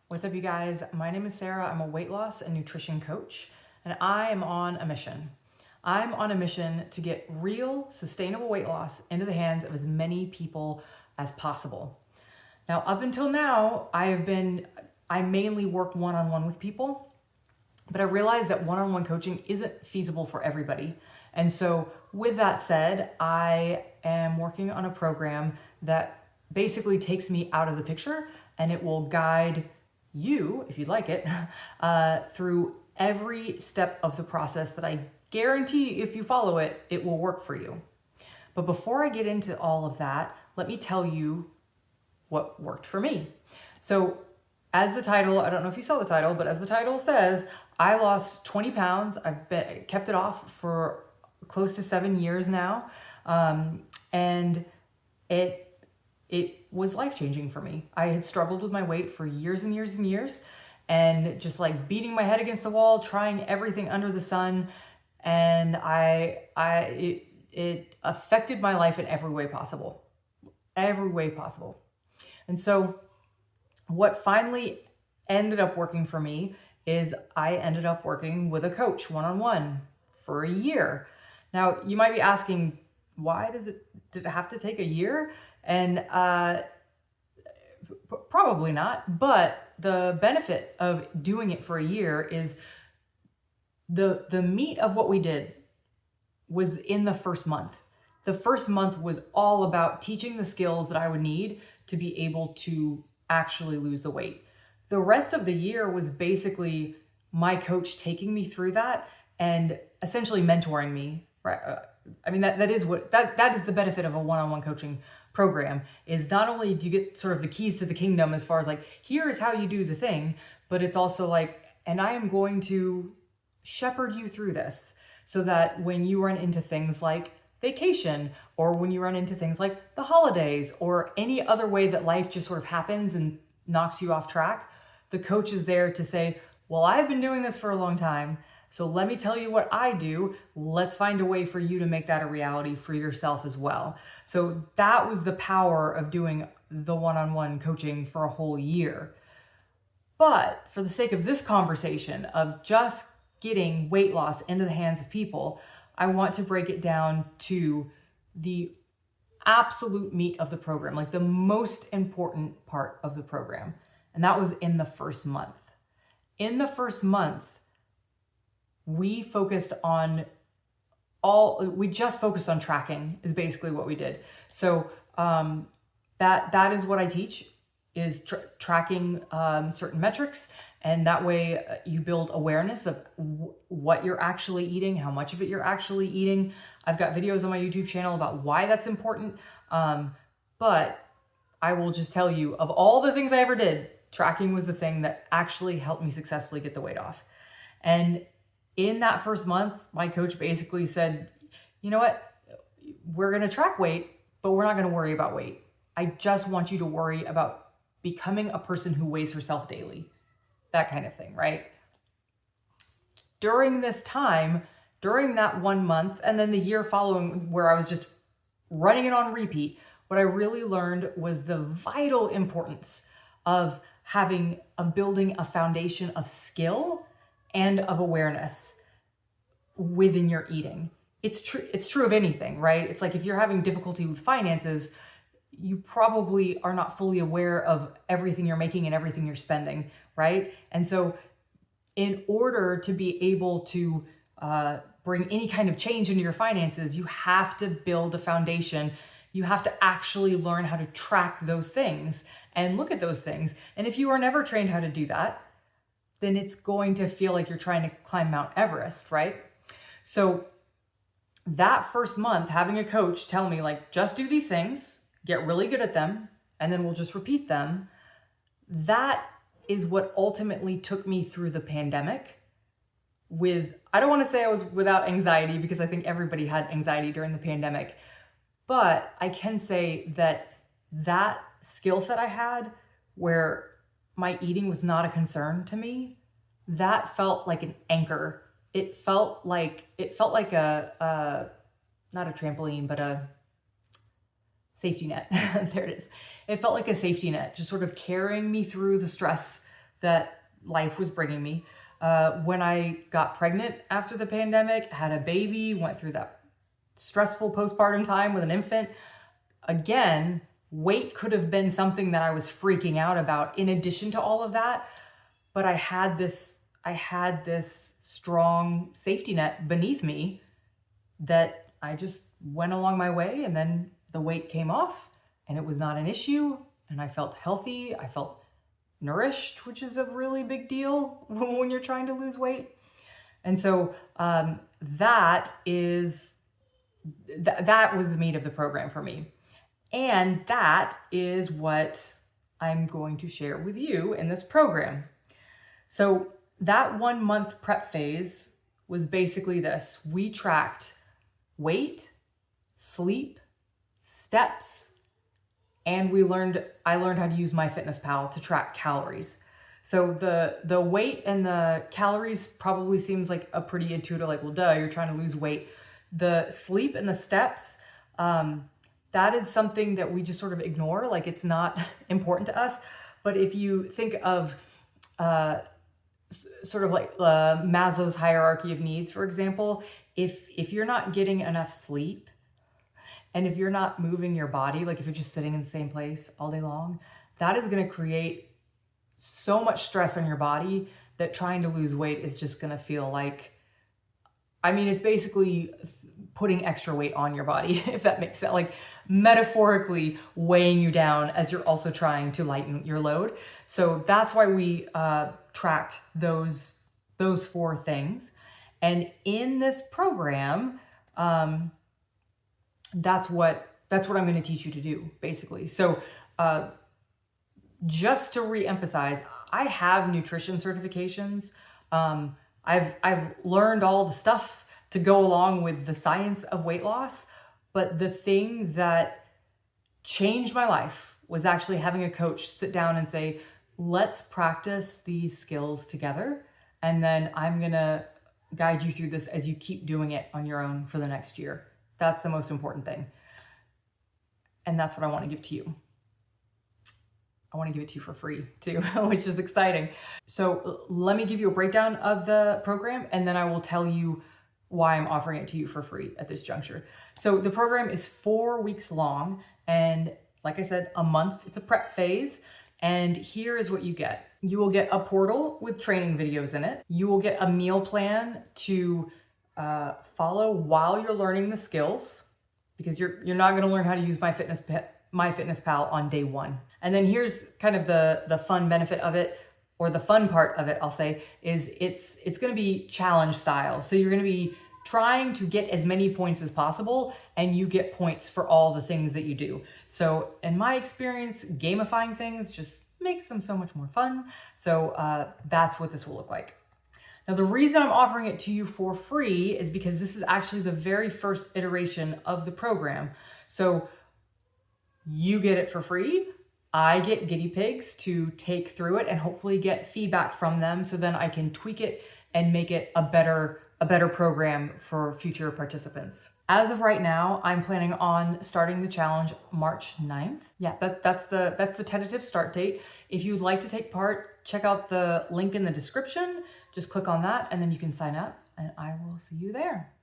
What's up, you guys? My name is Sarah. I'm a weight loss and nutrition coach, and I am on a mission. I'm on a mission to get real, sustainable weight loss into the hands of as many people as possible. Now, up until now, I mainly work one-on-one with people, but I realized that one-on-one coaching isn't feasible for everybody. And so with that said, I am working on a program that basically takes me out of the picture, and it will guide you, if you'd like it, through every step of the process that I guarantee if you follow it, it will work for you. But before I get into all of that, let me tell you what worked for me. So as the title, I don't know if you saw the title, but as the title says, I lost 20 pounds. I've kept it off for close to 7 years now. And it was life-changing for me. I had struggled with my weight for years and years and years, and just like beating my head against the wall, trying everything under the sun. And it affected my life in every way possible. Every way possible. And so what finally ended up working for me is I ended up working with a coach one-on-one for a year. Now, you might be asking, why did it have to take a year? And probably not, but the benefit of doing it for a year is the meat of what we did was in the first month. The first month was all about teaching the skills that I would need to be able to actually lose the weight. The rest of the year was basically my coach taking me through that and essentially mentoring me, right? I mean, that is the benefit of a one-on-one coaching program, is not only do you get sort of the keys to the kingdom as far as like, here is how you do the thing, but it's also like, and I am going to shepherd you through this so that when you run into things like vacation, or when you run into things like the holidays, or any other way that life just sort of happens and knocks you off track, the coach is there to say, well, I've been doing this for a long time, so let me tell you what I do. Let's find a way for you to make that a reality for yourself as well. So that was the power of doing the one-on-one coaching for a whole year. But for the sake of this conversation of just getting weight loss into the hands of people, I want to break it down to the absolute meat of the program, like the most important part of the program. And that was in the first month. In the first month, we just focused on tracking is basically what we did. So that is what I teach, is tracking certain metrics. And that way you build awareness of what you're actually eating, how much of it you're actually eating. I've got videos on my YouTube channel about why that's important. But I will just tell you, of all the things I ever did, tracking was the thing that actually helped me successfully get the weight off. And in that first month, my coach basically said, you know what, we're going to track weight, but we're not going to worry about weight. I just want you to worry about becoming a person who weighs herself daily. That kind of thing, right? During this time, during that 1 month, and then the year following where I was just running it on repeat, what I really learned was the vital importance of building a foundation of skill and of awareness within your eating. It's true of anything, right? It's like if you're having difficulty with finances, you probably are not fully aware of everything you're making and everything you're spending, right? And so in order to be able to bring any kind of change into your finances, you have to build a foundation. You have to actually learn how to track those things and look at those things. And if you are never trained how to do that, then it's going to feel like you're trying to climb Mount Everest, right? So that first month, having a coach tell me, like, just do these things, get really good at them, and then we'll just repeat them. That is what ultimately took me through the pandemic with, I don't want to say I was without anxiety, because I think everybody had anxiety during the pandemic, but I can say that that skill set I had where my eating was not a concern to me, that felt like an anchor. It felt like a not a trampoline, but a safety net. There it is. It felt like a safety net, just sort of carrying me through the stress that life was bringing me. When I got pregnant after the pandemic, had a baby, went through that stressful postpartum time with an infant, again, weight could have been something that I was freaking out about in addition to all of that. But I had this strong safety net beneath me that I just went along my way, and then the weight came off and it was not an issue, and I felt healthy. I felt nourished, which is a really big deal when you're trying to lose weight. And so that was the meat of the program for me. And that is what I'm going to share with you in this program. So that 1 month prep phase was basically this. We tracked weight, sleep, steps, and I learned how to use MyFitnessPal to track calories. So the weight and the calories probably seems like a pretty intuitive, like, well, duh, you're trying to lose weight. The sleep and the steps, that is something that we just sort of ignore, like it's not important to us. But if you think of sort of like Maslow's hierarchy of needs, for example, if you're not getting enough sleep, and if you're not moving your body, like if you're just sitting in the same place all day long, that is going to create so much stress on your body that trying to lose weight is just going to feel like, I mean, it's basically putting extra weight on your body, if that makes sense, like metaphorically weighing you down as you're also trying to lighten your load. So that's why we tracked those 4 things. And in this program, that's what I'm going to teach you to do, basically. So just to reemphasize, I have nutrition certifications. I've learned all the stuff to go along with the science of weight loss, but the thing that changed my life was actually having a coach sit down and say, let's practice these skills together, and then I'm gonna guide you through this as you keep doing it on your own for the next year. That's the most important thing. And that's what I want to give to you. I want to give it to you for free too, which is exciting. So let me give you a breakdown of the program, and then I will tell you why I'm offering it to you for free at this juncture. So the program is 4 weeks long, and like I said, a month. It's a prep phase. And here is what you get. You will get a portal with training videos in it. You will get a meal plan to follow while you're learning the skills, because you're not going to learn how to use MyFitnessPal on day 1. And then here's kind of the fun benefit of it, or the fun part of it, I'll say, is it's going to be challenge style. So you're going to be trying to get as many points as possible, and you get points for all the things that you do. So in my experience, gamifying things just makes them so much more fun. So that's what this will look like. Now, the reason I'm offering it to you for free is because this is actually the very first iteration of the program. So you get it for free. I get guinea pigs to take through it and hopefully get feedback from them, so then I can tweak it and make it a better program for future participants. As of right now, I'm planning on starting the challenge March 9th. Yeah, that's the tentative start date. If you'd like to take part, check out the link in the description. Just click on that and then you can sign up, and I will see you there.